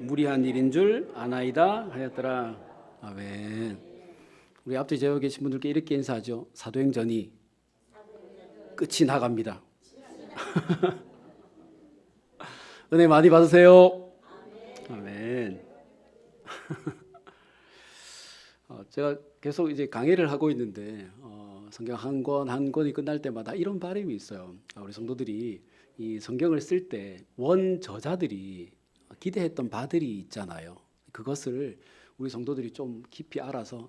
무리한 일인 줄 아나이다 하였더라. 아멘. 우리 앞뒤 제어 계신 분들께 이렇게 인사하죠. 사도행전이 끝이 나갑니다. 은혜 많이 받으세요. 아멘. 제가 계속 이제 강의를 하고 있는데 성경 한 권 한 권이 끝날 때마다 이런 바람이 있어요. 우리 성도들이 이 성경을 쓸 때 원저자들이 기대했던 바들이 있잖아요. 그것을 우리 성도들이 좀 깊이 알아서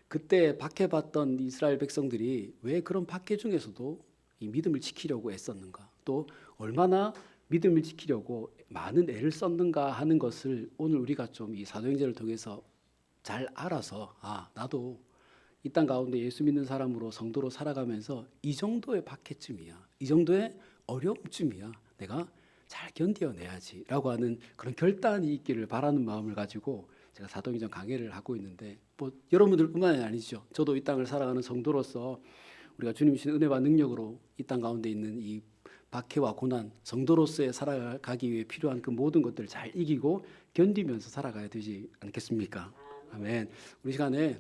그때 박해받던 이스라엘 백성들이 왜 그런 박해 중에서도 이 믿음을 지키려고 애썼는가, 또 얼마나 믿음을 지키려고 많은 애를 썼는가 하는 것을 오늘 우리가 좀 이 사도행전을 통해서 잘 알아서 나도 이 땅 가운데 예수 믿는 사람으로 성도로 살아가면서 이 정도의 박해쯤이야, 이 정도의 어려움쯤이야, 내가 잘 견뎌내야지 라고 하는 그런 결단이 있기를 바라는 마음을 가지고 제가 사도행전 강해를 하고 있는데, 여러분들뿐만이 아니죠. 저도 이 땅을 살아가는 성도로서 우리가 주님 주신 은혜와 능력으로 이 땅 가운데 있는 이 박해와 고난, 성도로서의 살아가기 위해 필요한 그 모든 것들을 잘 이기고 견디면서 살아가야 되지 않겠습니까? 아멘. 우리 시간에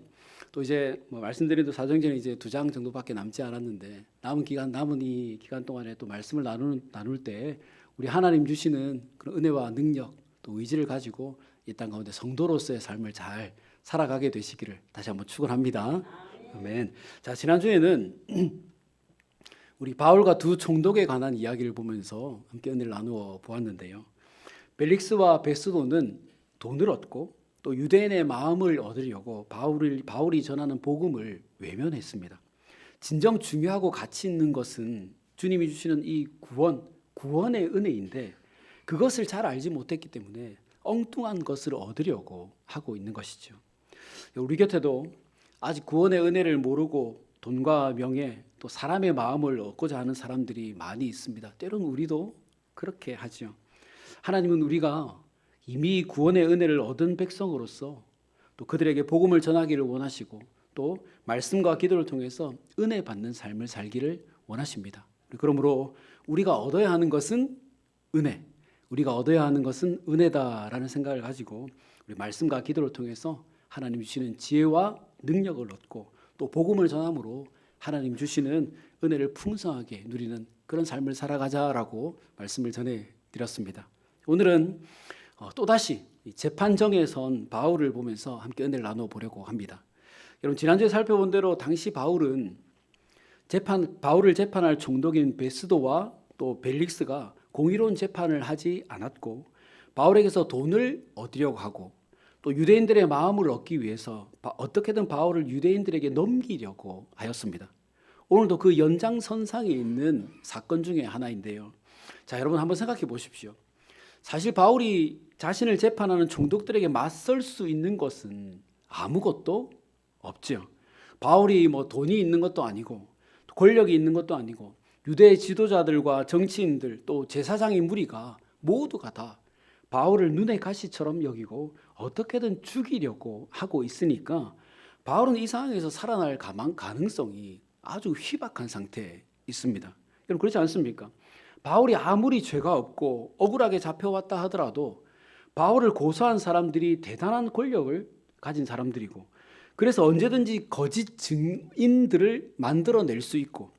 또 이제 말씀드린 또 사도행전이 이제 2장 정도밖에 남지 않았는데, 남은 이 기간 동안에 또 말씀을 나눌 때 우리 하나님 주시는 그런 은혜와 능력, 또 의지를 가지고 이 땅 가운데 성도로서의 삶을 잘 살아가게 되시기를 다시 한번 축원합니다. 아멘. 자, 지난주에는 우리 바울과 두 총독에 관한 이야기를 보면서 함께 은혜를 나누어 보았는데요. 벨릭스와 베스도는 돈을 얻고 또 유대인의 마음을 얻으려고 바울이 전하는 복음을 외면했습니다. 진정 중요하고 가치 있는 것은 주님이 주시는 이 구원의 은혜인데, 그것을 잘 알지 못했기 때문에 엉뚱한 것을 얻으려고 하고 있는 것이죠. 우리 곁에도 아직 구원의 은혜를 모르고 돈과 명예, 또 사람의 마음을 얻고자 하는 사람들이 많이 있습니다. 때로는 우리도 그렇게 하죠. 하나님은 우리가 이미 구원의 은혜를 얻은 백성으로서 또 그들에게 복음을 전하기를 원하시고, 또 말씀과 기도를 통해서 은혜 받는 삶을 살기를 원하십니다. 그러므로 우리가 얻어야 하는 것은 은혜, 우리가 얻어야 하는 것은 은혜다라는 생각을 가지고 우리 말씀과 기도를 통해서 하나님 주시는 지혜와 능력을 얻고, 또 복음을 전함으로 하나님 주시는 은혜를 풍성하게 누리는 그런 삶을 살아가자라고 말씀을 전해드렸습니다. 오늘은 또다시 재판정에 선 바울을 보면서 함께 은혜를 나눠보려고 합니다. 여러분, 지난주에 살펴본 대로 당시 바울을 재판할 총독인 베스도와 또 벨릭스가 공의로운 재판을 하지 않았고, 바울에게서 돈을 얻으려고 하고, 또 유대인들의 마음을 얻기 위해서 어떻게든 바울을 유대인들에게 넘기려고 하였습니다. 오늘도 그 연장선상에 있는 사건 중에 하나인데요. 자, 여러분 한번 생각해 보십시오. 사실 바울이 자신을 재판하는 총독들에게 맞설 수 있는 것은 아무것도 없죠. 바울이 돈이 있는 것도 아니고 권력이 있는 것도 아니고, 유대 지도자들과 정치인들 또 제사장의 무리가 모두가 다 바울을 눈의 가시처럼 여기고 어떻게든 죽이려고 하고 있으니까 바울은 이 상황에서 살아날 가능성이 아주 희박한 상태에 있습니다. 여러분, 그렇지 않습니까? 바울이 아무리 죄가 없고 억울하게 잡혀왔다 하더라도 바울을 고소한 사람들이 대단한 권력을 가진 사람들이고, 그래서 언제든지 거짓 증인들을 만들어낼 수 있고,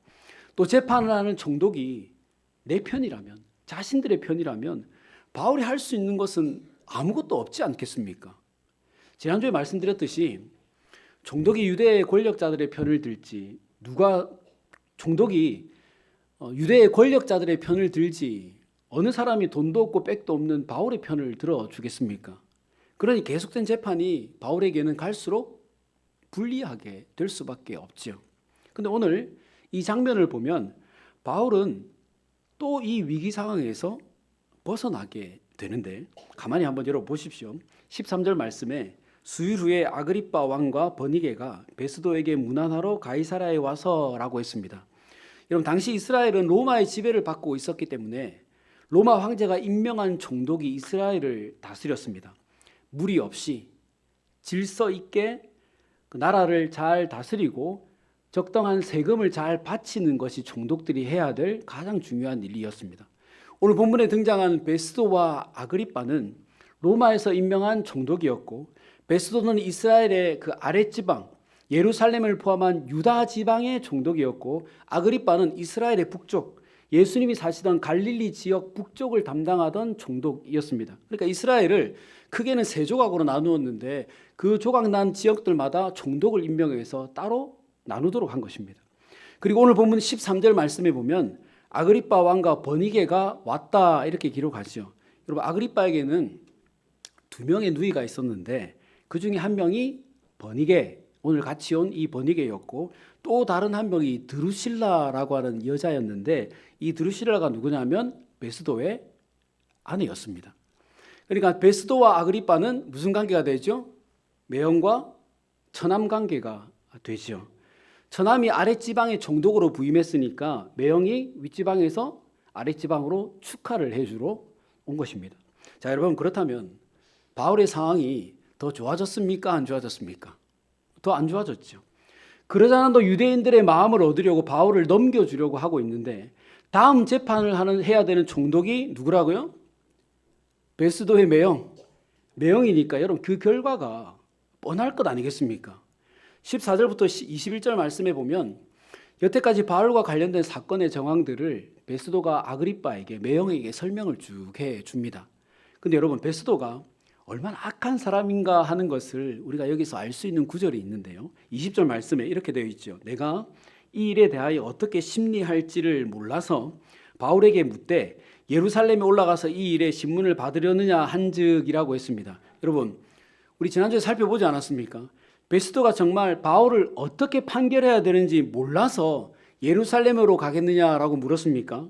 또 재판을 하는 총독이 내 편이라면, 자신들의 편이라면 바울이 할 수 있는 것은 아무것도 없지 않겠습니까? 지난주에 말씀드렸듯이 총독이 유대의 권력자들의 편을 들지, 총독이 유대의 권력자들의 편을 들지 어느 사람이 돈도 없고 백도 없는 바울의 편을 들어주겠습니까? 그러니 계속된 재판이 바울에게는 갈수록 불리하게 될 수밖에 없죠. 그런데 오늘 이 장면을 보면 바울은 또 이 위기 상황에서 벗어나게 되는데, 가만히 한번 열어보십시오. 13절 말씀에 수일 후에 아그리빠 왕과 버니게가 베스도에게 문안하러 가이사랴에 와서라고 했습니다. 여러분, 당시 이스라엘은 로마의 지배를 받고 있었기 때문에 로마 황제가 임명한 총독이 이스라엘을 다스렸습니다. 무리 없이 질서 있게 그 나라를 잘 다스리고 적당한 세금을 잘 바치는 것이 총독들이 해야 될 가장 중요한 일이었습니다. 오늘 본문에 등장한 베스도와 아그리빠는 로마에서 임명한 총독이었고, 베스도는 이스라엘의 그 아랫지방 예루살렘을 포함한 유다 지방의 총독이었고, 아그리빠는 이스라엘의 북쪽, 예수님이 사시던 갈릴리 지역 북쪽을 담당하던 총독이었습니다. 그러니까 이스라엘을 크게는 세 조각으로 나누었는데 그 조각 난 지역들마다 총독을 임명해서 따로 나누도록 한 것입니다. 그리고 오늘 본문 13절 말씀에 보면 아그리빠 왕과 버니게가 왔다 이렇게 기록하죠. 여러분, 아그리빠에게는 두 명의 누이가 있었는데 그 중에 한 명이 버니게, 오늘 같이 온 이 버니게였고, 또 다른 한 명이 드루실라라고 하는 여자였는데 이 드루실라가 누구냐면 베스도의 아내였습니다. 그러니까 베스도와 아그리빠는 무슨 관계가 되죠? 매형과 처남 관계가 되죠. 처남이 아랫지방의 총독으로 부임했으니까 매형이 윗지방에서 아랫지방으로 축하를 해주러 온 것입니다. 자, 여러분, 그렇다면 바울의 상황이 더 좋아졌습니까? 안 좋아졌습니까? 더 안 좋아졌죠. 그러지 않아도 유대인들의 마음을 얻으려고 바울을 넘겨주려고 하고 있는데 다음 재판을 해야 되는 총독이 누구라고요? 베스도의 매형이니까 여러분, 그 결과가 뻔할 것 아니겠습니까? 14절부터 21절 말씀에 보면 여태까지 바울과 관련된 사건의 정황들을 베스도가 아그리빠에게, 매형에게 설명을 쭉 해줍니다. 근데 여러분, 베스도가 얼마나 악한 사람인가 하는 것을 우리가 여기서 알 수 있는 구절이 있는데요. 20절 말씀에 이렇게 되어 있죠. 내가 이 일에 대하여 어떻게 심리할지를 몰라서 바울에게 묻되 예루살렘에 올라가서 이 일에 신문을 받으려느냐 한즉이라고 했습니다. 여러분, 우리 지난주에 살펴보지 않았습니까? 베스도가 정말 바울을 어떻게 판결해야 되는지 몰라서 예루살렘으로 가겠느냐라고 물었습니까?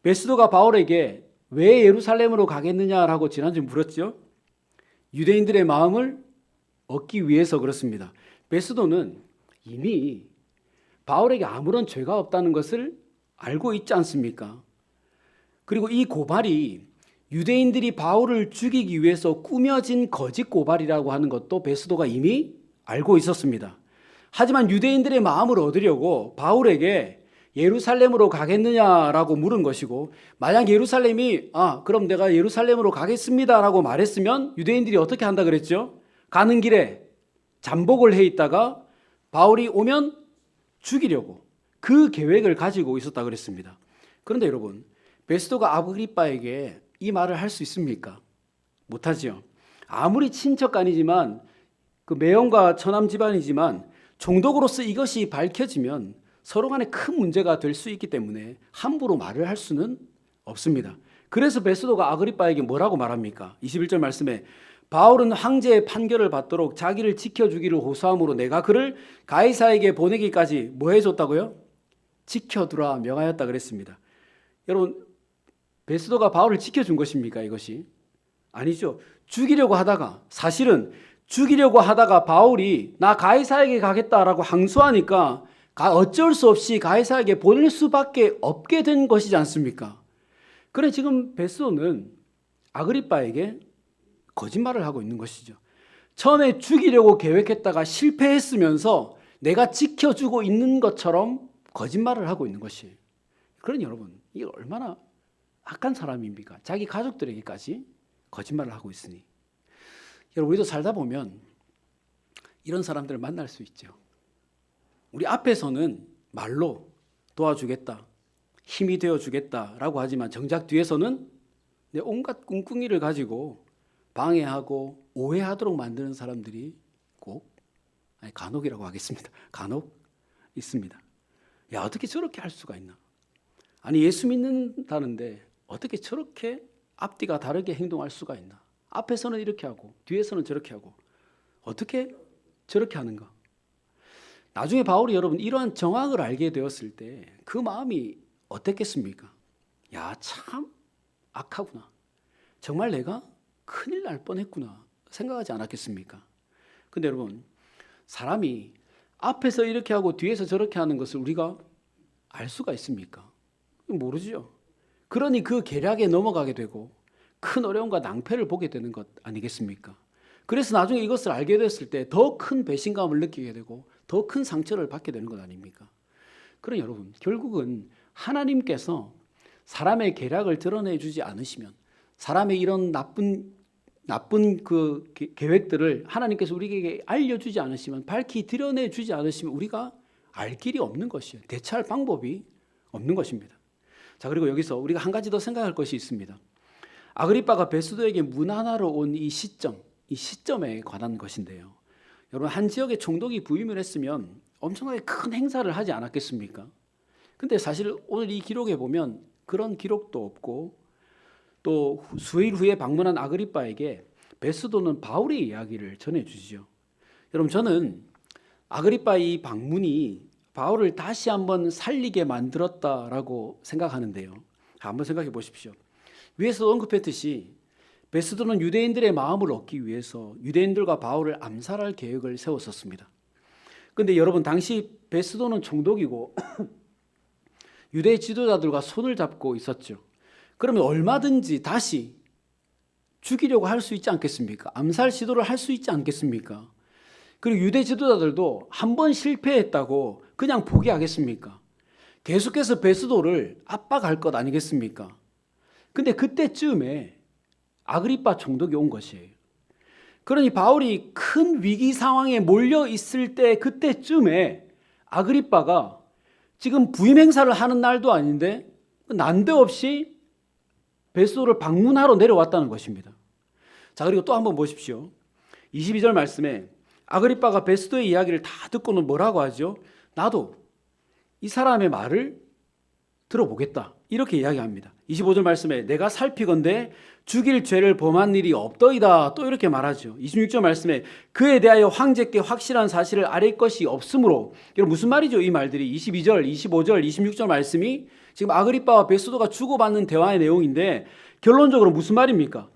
베스도가 바울에게 왜 예루살렘으로 가겠느냐라고 지난주에 물었죠. 유대인들의 마음을 얻기 위해서 그렇습니다. 베스도는 이미 바울에게 아무런 죄가 없다는 것을 알고 있지 않습니까? 그리고 이 고발이 유대인들이 바울을 죽이기 위해서 꾸며진 거짓 고발이라고 하는 것도 베스도가 이미 알고 있었습니다. 하지만 유대인들의 마음을 얻으려고 바울에게 예루살렘으로 가겠느냐라고 물은 것이고, 만약 예루살렘이 그럼 내가 예루살렘으로 가겠습니다라고 말했으면 유대인들이 어떻게 한다 그랬죠? 가는 길에 잠복을 해 있다가 바울이 오면 죽이려고 그 계획을 가지고 있었다 그랬습니다. 그런데 여러분, 베스도가 아그리빠에게 이 말을 할 수 있습니까? 못하지요. 아무리 친척간이지만 그 매형과 처남 집안이지만 총독으로서 이것이 밝혀지면 서로 간에 큰 문제가 될 수 있기 때문에 함부로 말을 할 수는 없습니다. 그래서 베스도가 아그리빠에게 뭐라고 말합니까? 21절 말씀에 바울은 황제의 판결을 받도록 자기를 지켜주기를 호소함으로 내가 그를 가이사에게 보내기까지 뭐 해줬다고요? 지켜두라 명하였다 그랬습니다. 여러분, 베스도가 바울을 지켜준 것입니까? 이것이 아니죠. 사실은 죽이려고 하다가 바울이 나 가이사에게 가겠다라고 항소하니까 어쩔 수 없이 가이사에게 보낼 수밖에 없게 된 것이지 않습니까? 그래, 지금 베스도는 아그리빠에게 거짓말을 하고 있는 것이죠. 처음에 죽이려고 계획했다가 실패했으면서 내가 지켜주고 있는 것처럼 거짓말을 하고 있는 것이에요. 그러니 여러분, 이게 얼마나 악한 사람입니까? 자기 가족들에게까지 거짓말을 하고 있으니. 여러분, 우리도 살다 보면 이런 사람들을 만날 수 있죠. 우리 앞에서는 말로 도와주겠다, 힘이 되어주겠다라고 하지만 정작 뒤에서는 내 온갖 꿍꿍이를 가지고 방해하고 오해하도록 만드는 사람들이 간혹이라고 하겠습니다. 간혹 있습니다. 야, 어떻게 저렇게 할 수가 있나? 아니, 예수 믿는다는데 어떻게 저렇게 앞뒤가 다르게 행동할 수가 있나? 앞에서는 이렇게 하고 뒤에서는 저렇게 하고 어떻게 저렇게 하는가? 나중에 바울이 여러분 이러한 정황을 알게 되었을 때 그 마음이 어땠겠습니까? 야, 참 악하구나. 정말 내가 큰일 날 뻔했구나 생각하지 않았겠습니까? 근데 여러분, 사람이 앞에서 이렇게 하고 뒤에서 저렇게 하는 것을 우리가 알 수가 있습니까? 모르죠. 그러니 그 계략에 넘어가게 되고 큰 어려움과 낭패를 보게 되는 것 아니겠습니까? 그래서 나중에 이것을 알게 됐을 때 더 큰 배신감을 느끼게 되고 더 큰 상처를 받게 되는 것 아닙니까? 그러니 여러분, 결국은 하나님께서 사람의 계략을 드러내 주지 않으시면, 사람의 이런 나쁜 나쁜 그 계획들을 하나님께서 우리에게 알려주지 않으시면, 밝히 드러내 주지 않으시면 우리가 알 길이 없는 것이에요. 대처할 방법이 없는 것입니다. 자, 그리고 여기서 우리가 한 가지 더 생각할 것이 있습니다. 아그리빠가 베스도에게 문안하러 온 이 시점에 관한 것인데요. 여러분, 한 지역에 총독이 부임을 했으면 엄청나게 큰 행사를 하지 않았겠습니까? 근데 사실 오늘 이 기록에 보면 그런 기록도 없고, 또 수일 후에 방문한 아그리빠에게 베스도는 바울의 이야기를 전해주시죠. 여러분, 저는 아그리빠의 이 방문이 바울을 다시 한번 살리게 만들었다라고 생각하는데요. 한번 생각해 보십시오. 위에서 언급했듯이 베스도는 유대인들의 마음을 얻기 위해서 유대인들과 바울을 암살할 계획을 세웠었습니다. 그런데 여러분, 당시 베스도는 총독이고 유대 지도자들과 손을 잡고 있었죠. 그러면 얼마든지 다시 죽이려고 할 수 있지 않겠습니까? 암살 시도를 할 수 있지 않겠습니까? 그리고 유대 지도자들도 한 번 실패했다고 그냥 포기하겠습니까? 계속해서 베스도를 압박할 것 아니겠습니까? 근데 그때쯤에 아그리빠 총독이 온 것이에요. 그러니 바울이 큰 위기 상황에 몰려 있을 때, 그때쯤에 아그리빠가 지금 부임 행사를 하는 날도 아닌데 난데없이 베스도를 방문하러 내려왔다는 것입니다. 자, 그리고 또 한번 보십시오. 22절 말씀에 아그리빠가 베스도의 이야기를 다 듣고는 뭐라고 하죠? 나도 이 사람의 말을 들어보겠다, 이렇게 이야기합니다. 25절 말씀에 내가 살피건대 죽일 죄를 범한 일이 없더이다, 또 이렇게 말하죠. 26절 말씀에 그에 대하여 황제께 확실한 사실을 아뢰 것이 없으므로. 여러분, 무슨 말이죠? 이 말들이 22절, 25절, 26절 말씀이 지금 아그리빠와 베스도가 주고받는 대화의 내용인데, 결론적으로 무슨 말입니까?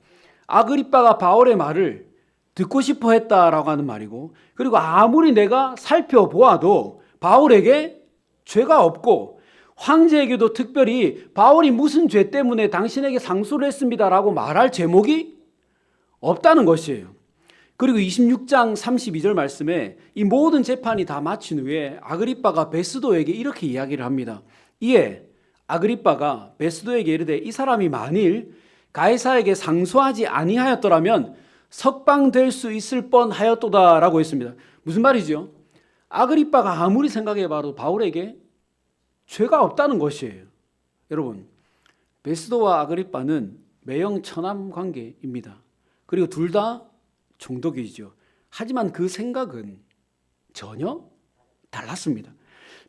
아그리빠가 바울의 말을 듣고 싶어 했다라고 하는 말이고, 그리고 아무리 내가 살펴보아도 바울에게 죄가 없고, 황제에게도 특별히 바울이 무슨 죄 때문에 당신에게 상소를 했습니다라고 말할 제목이 없다는 것이에요. 그리고 26장 32절 말씀에 이 모든 재판이 다 마친 후에 아그리빠가 베스도에게 이렇게 이야기를 합니다. 이에 아그리빠가 베스도에게 이르되 이 사람이 만일 가이사에게 상소하지 아니하였더라면 석방될 수 있을 뻔하였도다라고 했습니다. 무슨 말이죠? 아그리빠가 아무리 생각해봐도 바울에게 죄가 없다는 것이에요. 여러분, 베스도와 아그리빠는 매형천암 관계입니다. 그리고 둘 다 총독이죠. 하지만 그 생각은 전혀 달랐습니다.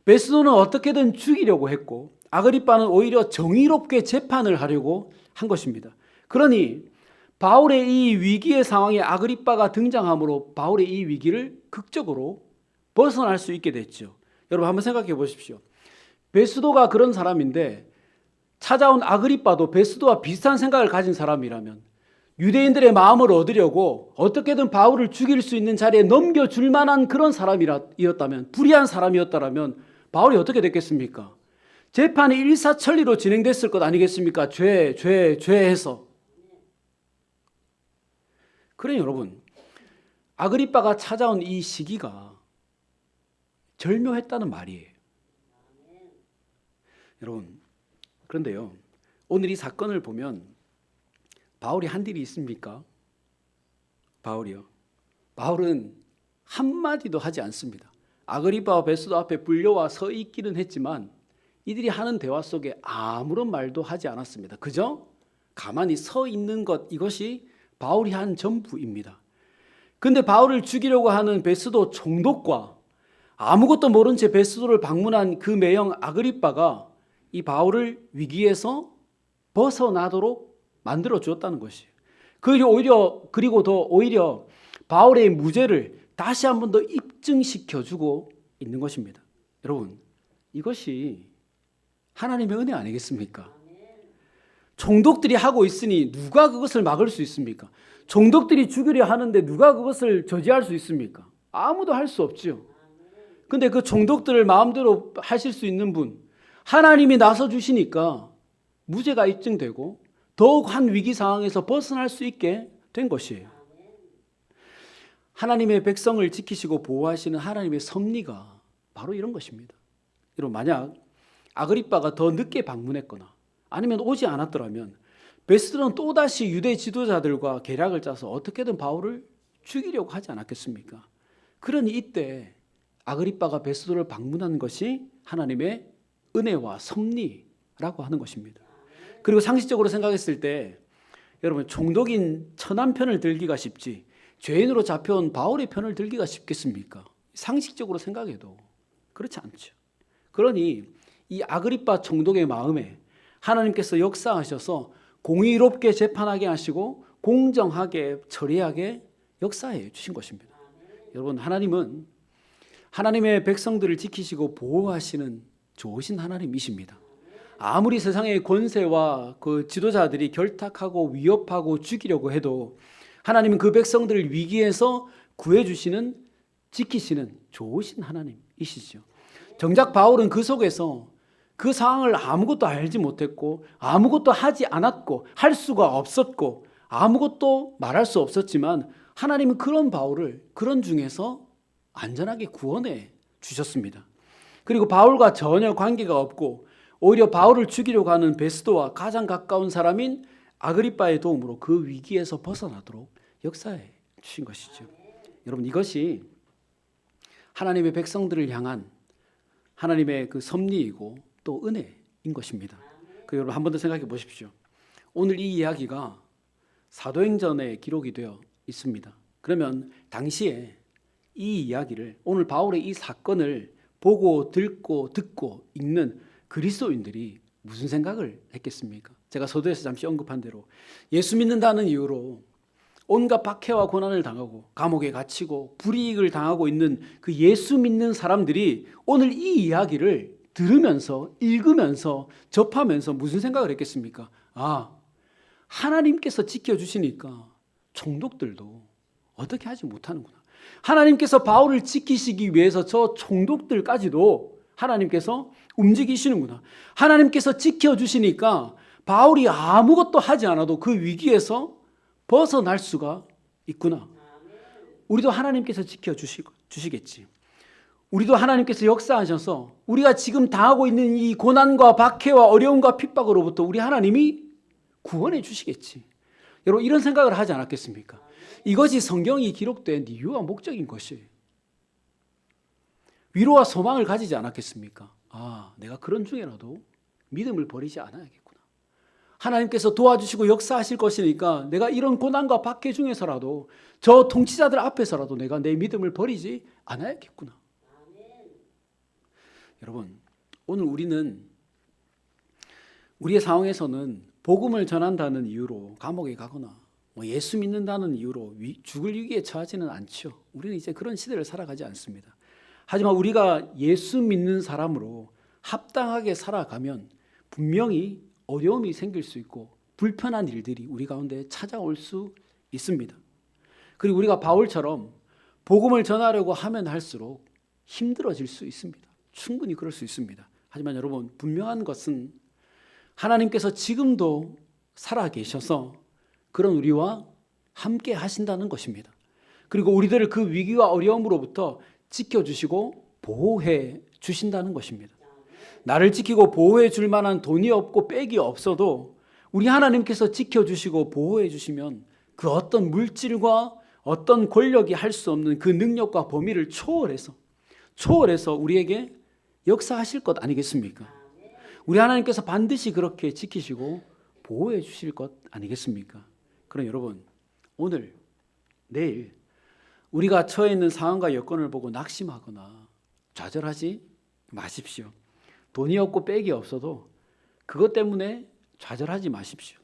베스도는 어떻게든 죽이려고 했고, 아그리빠는 오히려 정의롭게 재판을 하려고 한 것입니다. 그러니 바울의 이 위기의 상황에 아그리빠가 등장함으로 바울의 이 위기를 극적으로 벗어날 수 있게 됐죠. 여러분, 한번 생각해 보십시오. 베스도가 그런 사람인데 찾아온 아그리빠도 베스도와 비슷한 생각을 가진 사람이라면, 유대인들의 마음을 얻으려고 어떻게든 바울을 죽일 수 있는 자리에 넘겨줄 만한 그런 사람이었다면, 불의한 사람이었다면 바울이 어떻게 됐겠습니까? 재판이 일사천리로 진행됐을 것 아니겠습니까? 죄 해서. 그래, 여러분, 아그리빠가 찾아온 이 시기가 절묘했다는 말이에요. 여러분, 그런데요, 오늘 이 사건을 보면 바울이 한 일이 있습니까? 바울이요. 바울은 한마디도 하지 않습니다. 아그리빠와 베스도 앞에 불려와 서 있기는 했지만 이들이 하는 대화 속에 아무런 말도 하지 않았습니다. 그저 가만히 서 있는 것, 이것이 바울이 한 전부입니다. 그런데 바울을 죽이려고 하는 베스도 총독과 아무것도 모른 채 베스도를 방문한 그 매형 아그리빠가 이 바울을 위기에서 벗어나도록 만들어 주었다는 것이에요. 그리고 더 오히려 바울의 무죄를 다시 한 번 더 입증시켜 주고 있는 것입니다. 여러분, 이것이 하나님의 은혜 아니겠습니까? 총독들이 하고 있으니 누가 그것을 막을 수 있습니까? 총독들이 죽이려 하는데 누가 그것을 저지할 수 있습니까? 아무도 할 수 없죠. 근데 그 총독들을 마음대로 하실 수 있는 분, 하나님이 나서 주시니까 무죄가 입증되고 더욱 한 위기 상황에서 벗어날 수 있게 된 것이에요. 하나님의 백성을 지키시고 보호하시는 하나님의 섭리가 바로 이런 것입니다. 여러분, 만약 아그리빠가 더 늦게 방문했거나 아니면 오지 않았더라면 베스도는 또다시 유대 지도자들과 계략을 짜서 어떻게든 바울을 죽이려고 하지 않았겠습니까? 그러니 이때 아그리빠가 베스도를 방문한 것이 하나님의 은혜와 섭리라고 하는 것입니다. 그리고 상식적으로 생각했을 때 여러분, 총독인 천한 편을 들기가 쉽지 죄인으로 잡혀온 바울의 편을 들기가 쉽겠습니까? 상식적으로 생각해도 그렇지 않죠. 그러니 이 아그리빠 총독의 마음에 하나님께서 역사하셔서 공의롭게 재판하게 하시고 공정하게 처리하게 역사해 주신 것입니다. 여러분, 하나님은 하나님의 백성들을 지키시고 보호하시는 좋으신 하나님이십니다. 아무리 세상의 권세와 그 지도자들이 결탁하고 위협하고 죽이려고 해도 하나님은 그 백성들을 위기에서 구해주시는, 지키시는 좋으신 하나님이시죠. 정작 바울은 그 속에서 그 상황을 아무것도 알지 못했고 아무것도 하지 않았고 할 수가 없었고 아무것도 말할 수 없었지만 하나님은 그런 바울을 그런 중에서 안전하게 구원해 주셨습니다. 그리고 바울과 전혀 관계가 없고 오히려 바울을 죽이려고 하는 베스도와 가장 가까운 사람인 아그리빠의 도움으로 그 위기에서 벗어나도록 역사해 주신 것이죠. 여러분, 이것이 하나님의 백성들을 향한 하나님의 그 섭리이고 또 은혜인 것입니다. 여러분, 한 번 더 생각해 보십시오. 오늘 이 이야기가 사도행전에 기록이 되어 있습니다. 그러면 당시에 이 이야기를, 오늘 바울의 이 사건을 보고 듣고 읽는 그리스도인들이 무슨 생각을 했겠습니까? 제가 서두에서 잠시 언급한 대로 예수 믿는다는 이유로 온갖 박해와 고난을 당하고 감옥에 갇히고 불이익을 당하고 있는 그 예수 믿는 사람들이 오늘 이 이야기를 들으면서 읽으면서 접하면서 무슨 생각을 했겠습니까? 아, 하나님께서 지켜주시니까 총독들도 어떻게 하지 못하는구나. 하나님께서 바울을 지키시기 위해서 저 총독들까지도 하나님께서 움직이시는구나. 하나님께서 지켜주시니까 바울이 아무것도 하지 않아도 그 위기에서 벗어날 수가 있구나. 우리도 하나님께서 지켜주시겠지. 우리도 하나님께서 역사하셔서 우리가 지금 당하고 있는 이 고난과 박해와 어려움과 핍박으로부터 우리 하나님이 구원해 주시겠지. 여러분, 이런 생각을 하지 않았겠습니까? 이것이 성경이 기록된 이유와 목적인 것이에요. 위로와 소망을 가지지 않았겠습니까? 아, 내가 그런 중에라도 믿음을 버리지 않아야겠구나. 하나님께서 도와주시고 역사하실 것이니까 내가 이런 고난과 박해 중에서라도 저 통치자들 앞에서라도 내가 내 믿음을 버리지 않아야겠구나. 여러분, 오늘 우리는 우리의 상황에서는 복음을 전한다는 이유로 감옥에 가거나 예수 믿는다는 이유로 죽을 위기에 처하지는 않죠. 우리는 이제 그런 시대를 살아가지 않습니다. 하지만 우리가 예수 믿는 사람으로 합당하게 살아가면 분명히 어려움이 생길 수 있고 불편한 일들이 우리 가운데 찾아올 수 있습니다. 그리고 우리가 바울처럼 복음을 전하려고 하면 할수록 힘들어질 수 있습니다. 충분히 그럴 수 있습니다. 하지만 여러분, 분명한 것은 하나님께서 지금도 살아계셔서 그런 우리와 함께 하신다는 것입니다. 그리고 우리들을 그 위기와 어려움으로부터 지켜주시고 보호해 주신다는 것입니다. 나를 지키고 보호해 줄 만한 돈이 없고 백이 없어도 우리 하나님께서 지켜주시고 보호해 주시면 그 어떤 물질과 어떤 권력이 할 수 없는 그 능력과 범위를 초월해서 우리에게 역사하실 것 아니겠습니까? 우리 하나님께서 반드시 그렇게 지키시고 보호해 주실 것 아니겠습니까? 그럼 여러분, 오늘 내일 우리가 처해 있는 상황과 여건을 보고 낙심하거나 좌절하지 마십시오. 돈이 없고 백이 없어도 그것 때문에 좌절하지 마십시오.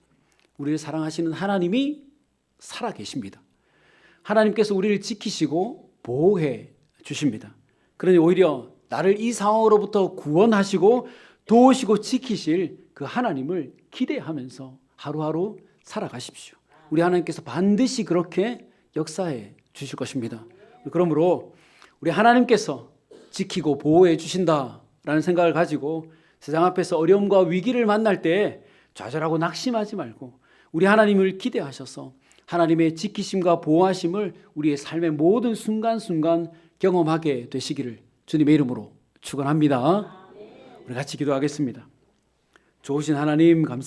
우리를 사랑하시는 하나님이 살아계십니다. 하나님께서 우리를 지키시고 보호해 주십니다. 그러니 오히려 나를 이 상황으로부터 구원하시고 도우시고 지키실 그 하나님을 기대하면서 하루하루 살아가십시오. 우리 하나님께서 반드시 그렇게 역사해 주실 것입니다. 그러므로 우리 하나님께서 지키고 보호해 주신다라는 생각을 가지고 세상 앞에서 어려움과 위기를 만날 때 좌절하고 낙심하지 말고 우리 하나님을 기대하셔서 하나님의 지키심과 보호하심을 우리의 삶의 모든 순간순간 경험하게 되시기를 주님의 이름으로 축원합니다. 우리 같이 기도하겠습니다. 좋으신 하나님 감사합니다.